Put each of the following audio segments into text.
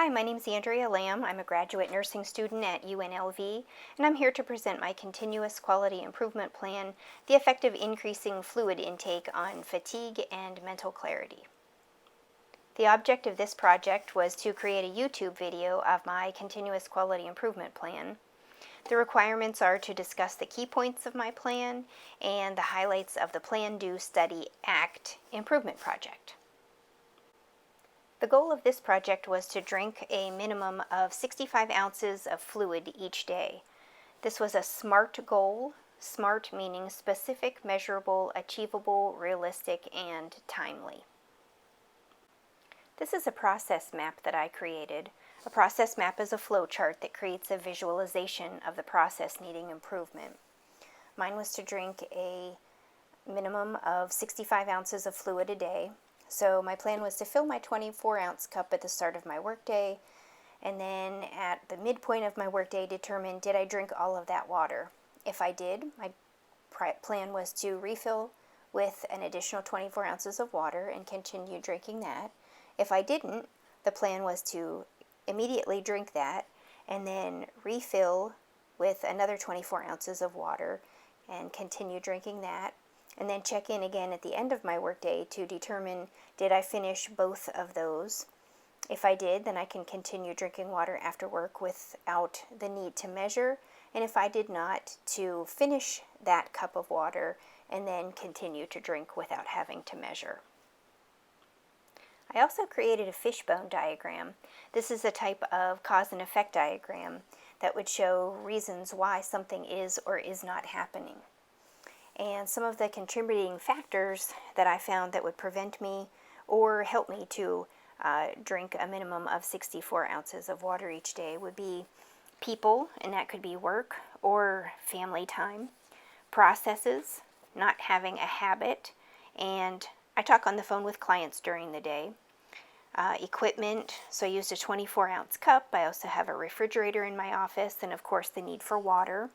Hi, my name is Andrea Lamb. I'm a graduate nursing student at UNLV, and I'm here to present my continuous quality improvement plan, the effect of increasing fluid intake on fatigue and mental clarity. The object of this project was to create a YouTube video of my continuous quality improvement plan. The requirements are to discuss the key points of my plan and the highlights of the Plan, Do, Study, Act improvement project. The goal of this project was to drink a minimum of 65 ounces of fluid each day. This was a SMART goal, SMART meaning specific, measurable, achievable, realistic, and timely. This is a process map that I created. A process map is a flow chart that creates a visualization of the process needing improvement. Mine was to drink a minimum of 65 ounces of fluid a day. So my plan was to fill my 24-ounce cup at the start of my workday, and then at the midpoint of my workday determine, did I drink all of that water? If I did, my plan was to refill with an additional 24 ounces of water and continue drinking that. If I didn't, the plan was to immediately drink that and then refill with another 24 ounces of water and continue drinking that. And then check in again at the end of my workday to determine, did I finish both of those? If I did, then I can continue drinking water after work without the need to measure. And if I did not, to finish that cup of water and then continue to drink without having to measure. I also created a fishbone diagram. This is a type of cause and effect diagram that would show reasons why something is or is not happening. And some of the contributing factors that I found that would prevent me or help me to drink a minimum of 64 ounces of water each day would be people, and that could be work or family time, processes, not having a habit, and I talk on the phone with clients during the day, equipment, so I used a 24-ounce cup. I also have a refrigerator in my office, and of course the need for water.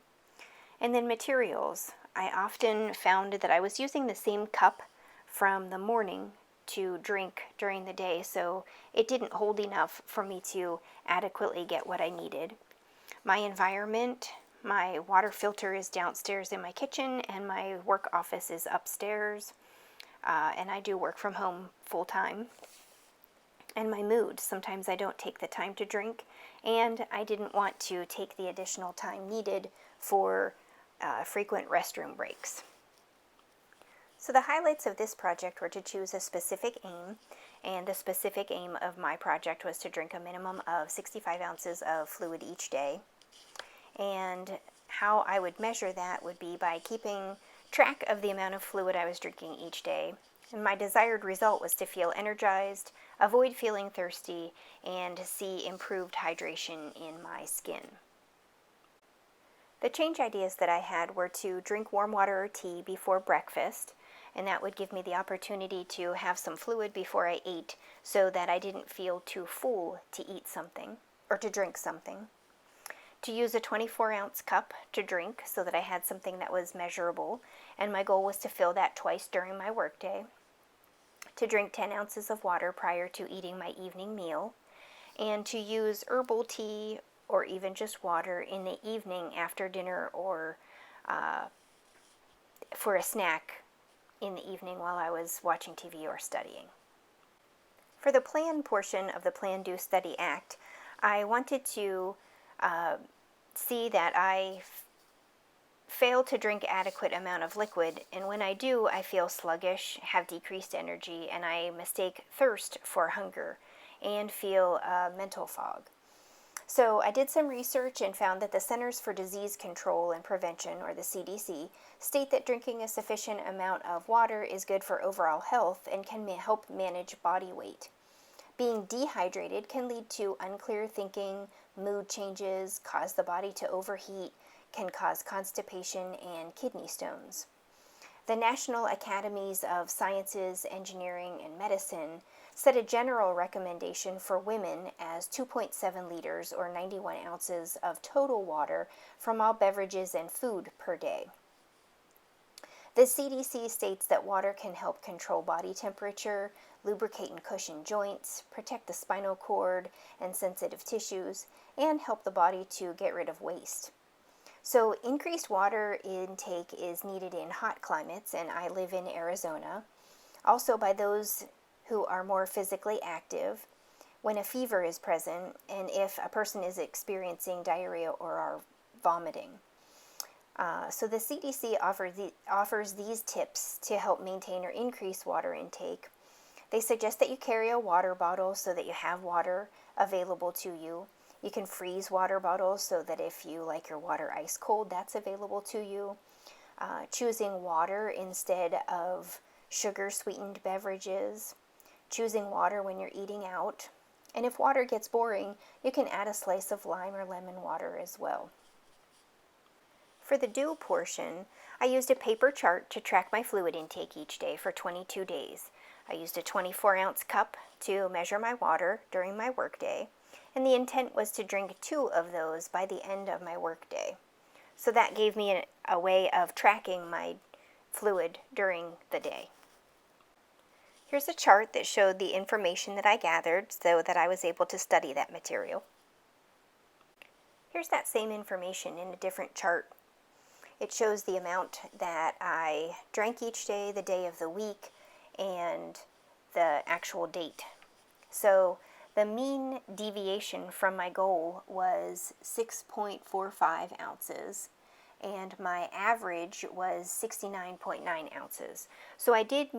And then materials. I often found that I was using the same cup from the morning to drink during the day, so it didn't hold enough for me to adequately get what I needed. My environment, my water filter is downstairs in my kitchen, and my work office is upstairs, and I do work from home full time. And my mood, sometimes I don't take the time to drink, and I didn't want to take the additional time needed for frequent restroom breaks. So the highlights of this project were to choose a specific aim, and the specific aim of my project was to drink a minimum of 65 ounces of fluid each day. And how I would measure that would be by keeping track of the amount of fluid I was drinking each day. And my desired result was to feel energized, avoid feeling thirsty, and see improved hydration in my skin. The change ideas that I had were to drink warm water or tea before breakfast, and that would give me the opportunity to have some fluid before I ate so that I didn't feel too full to eat something or to drink something. To use a 24-ounce cup to drink so that I had something that was measurable, and my goal was to fill that twice during my workday. To drink 10 ounces of water prior to eating my evening meal, and to use herbal tea or even just water in the evening after dinner or for a snack in the evening while I was watching TV or studying. For the plan portion of the Plan, Do, Study, Act, I wanted to see that I fail to drink adequate amount of liquid, and when I do, I feel sluggish, have decreased energy, and I mistake thirst for hunger and feel mental fog. So I did some research and found that the Centers for Disease Control and Prevention, or the CDC, state that drinking a sufficient amount of water is good for overall health and can help manage body weight. Being dehydrated can lead to unclear thinking, mood changes, cause the body to overheat, can cause constipation and kidney stones. The National Academies of Sciences, Engineering, and Medicine set a general recommendation for women as 2.7 liters or 91 ounces of total water from all beverages and food per day. The CDC states that water can help control body temperature, lubricate and cushion joints, protect the spinal cord and sensitive tissues, and help the body to get rid of waste. So increased water intake is needed in hot climates, and I live in Arizona. Also by those who are more physically active, when a fever is present, and if a person is experiencing diarrhea or are vomiting. So the CDC offers these tips to help maintain or increase water intake. They suggest that you carry a water bottle so that you have water available to you. You can freeze water bottles so that if you like your water ice cold, that's available to you. Choosing water instead of sugar-sweetened beverages. Choosing water when you're eating out. And if water gets boring, you can add a slice of lime or lemon water as well. For the do portion, I used a paper chart to track my fluid intake each day for 22 days. I used a 24-ounce cup to measure my water during my workday, and the intent was to drink 2 of those by the end of my workday. So that gave me a way of tracking my fluid during the day. Here's a chart that showed the information that I gathered so that I was able to study that material. Here's that same information in a different chart. It shows the amount that I drank each day, the day of the week, and the actual date. So the mean deviation from my goal was 6.45 ounces, and my average was 69.9 ounces. So I did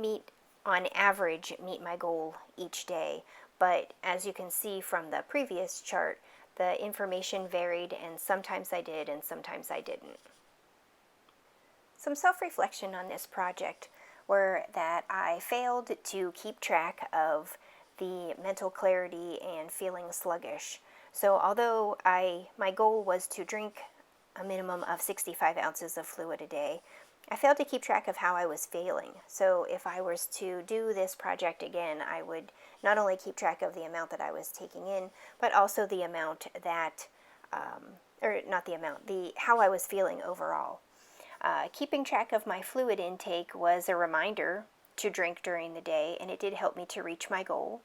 on average meet my goal each day, but as you can see from the previous chart, the information varied, and sometimes I did and sometimes I didn't. Some self-reflection on this project were that I failed to keep track of the mental clarity and feeling sluggish. So although my goal was to drink a minimum of 65 ounces of fluid a day, I failed to keep track of how I was feeling. So if I was to do this project again, I would not only keep track of the amount that I was taking in, but also the amount that, how I was feeling overall. Keeping track of my fluid intake was a reminder to drink during the day, and it did help me to reach my goal.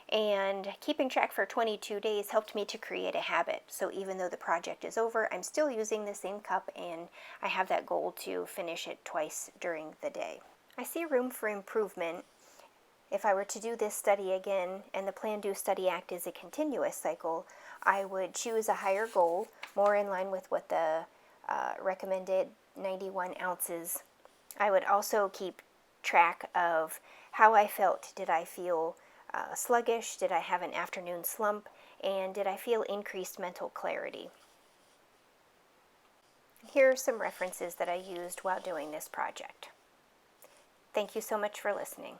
And keeping track for 22 days helped me to create a habit. So even though the project is over, I'm still using the same cup, and I have that goal to finish it twice during the day. I see room for improvement. If I were to do this study again, and the Plan, Do, Study, Act is a continuous cycle, I would choose a higher goal, more in line with what the recommended 91 ounces. I would also keep track of how I felt. Did I feel sluggish? Did I have an afternoon slump? And did I feel increased mental clarity? Here are some references that I used while doing this project. Thank you so much for listening.